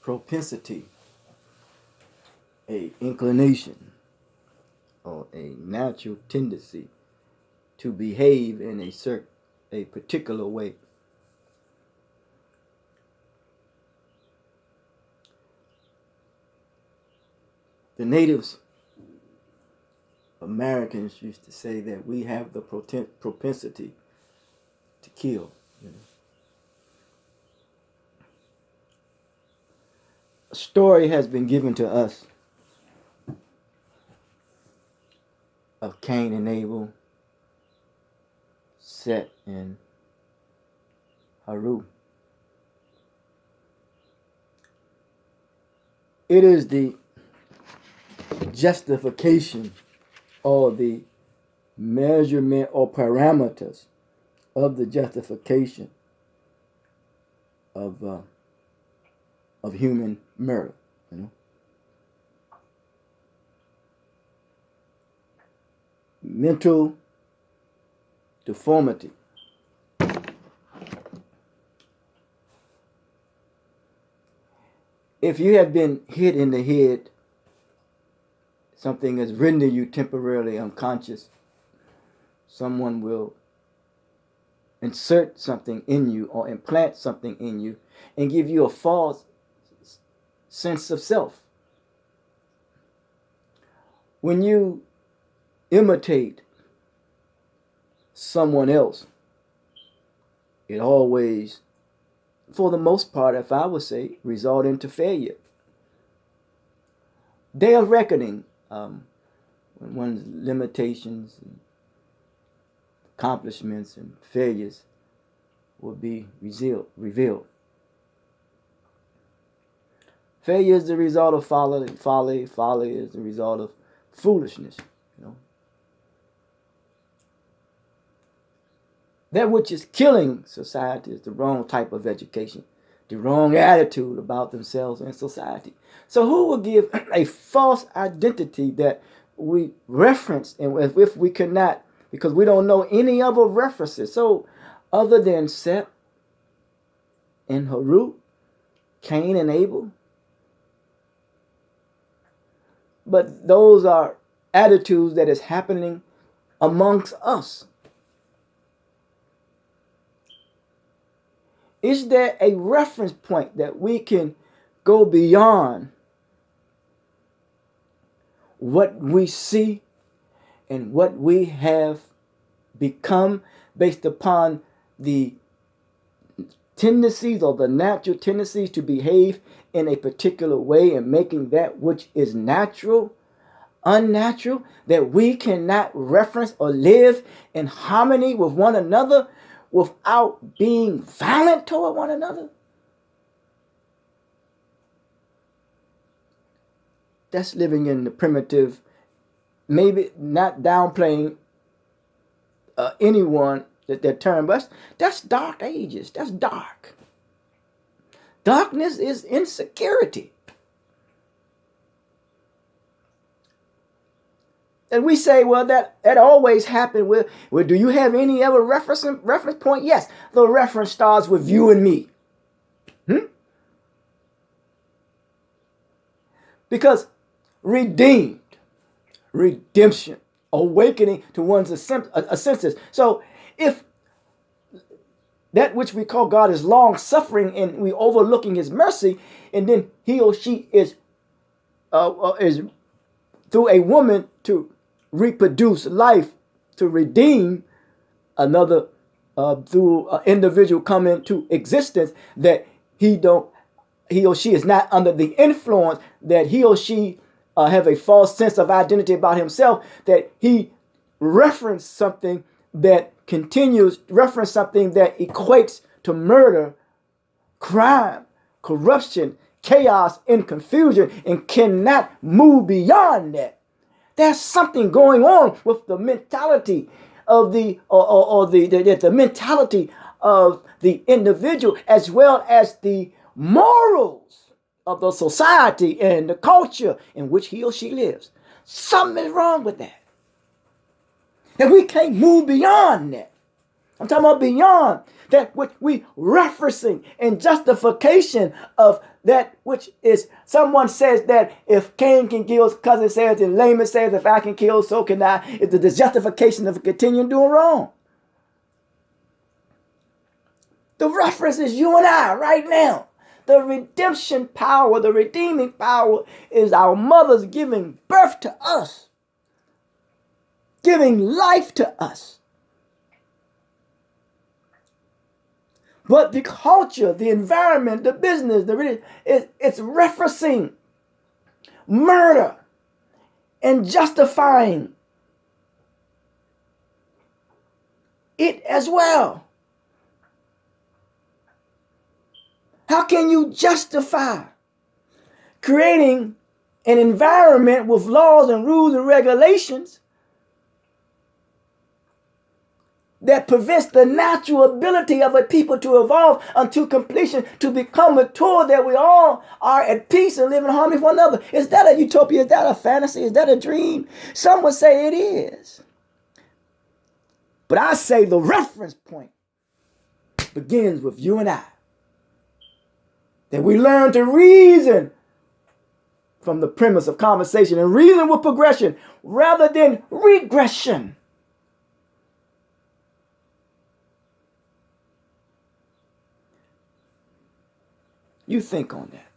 propensity, a inclination, or a natural tendency to behave in a particular way. The Native Americans used to say that we have the propensity to kill. A story has been given to us of Cain and Abel, Seth and Haru. It is the justification or the measurement or parameters of the justification of human murder. Mental deformity. If you have been hit in the head, something has rendered you temporarily unconscious, someone will insert something in you or implant something in you and give you a false sense of self. When you imitate someone else, it always, for the most part, if I would say, result into failure. Day of reckoning, when one's limitations and accomplishments and failures will be revealed. Failure is the result of folly. Folly is the result of foolishness. That which is killing society is the wrong type of education, the wrong attitude about themselves and society. So who will give a false identity that we reference, and if we cannot, because we don't know any other references. So other than Seth and Haru, Cain and Abel. But those are attitudes that is happening amongst us. Is there a reference point that we can go beyond what we see and what we have become based upon the tendencies or the natural tendencies to behave in a particular way and making that which is natural unnatural, that we cannot reference or live in harmony with one another without being violent toward one another? That's living in the primitive, maybe not downplaying anyone that term, but that's dark ages. That's dark. Darkness is insecurity. And we say, well, that always happened with, well, do you have any other reference point? Yes, the reference starts with you and me. Because redeemed, redemption, awakening to one's senses. So if that which we call God is long suffering and we overlooking his mercy, and then he or she is through a woman to reproduce life, to redeem another through an individual come into existence, that he or she is not under the influence, that he or she have a false sense of identity about himself, that he reference something that continues, reference something that equates to murder, crime, corruption, chaos, and confusion, and cannot move beyond that. There's something going on with the mentality of the mentality of the individual, as well as the morals of the society and the culture in which he or she lives. Something is wrong with that. And we can't move beyond that. I'm talking about beyond that which we referencing in justification of that which is, someone says that if Cain can kill, cousin says, and Laman says, if I can kill, so can I. It's the justification of continuing doing wrong. The reference is you and I right now. The redemption power, the redeeming power is our mothers giving birth to us, giving life to us. But the culture, the environment, the business, it's referencing murder and justifying it as well. How can you justify creating an environment with laws and rules and regulations that prevents the natural ability of a people to evolve unto completion, to become mature, that we all are at peace and live in harmony with one another? Is that a utopia? Is that a fantasy? Is that a dream? Some would say it is. But I say the reference point begins with you and I. That we learn to reason from the premise of conversation and reason with progression rather than regression. You think on that.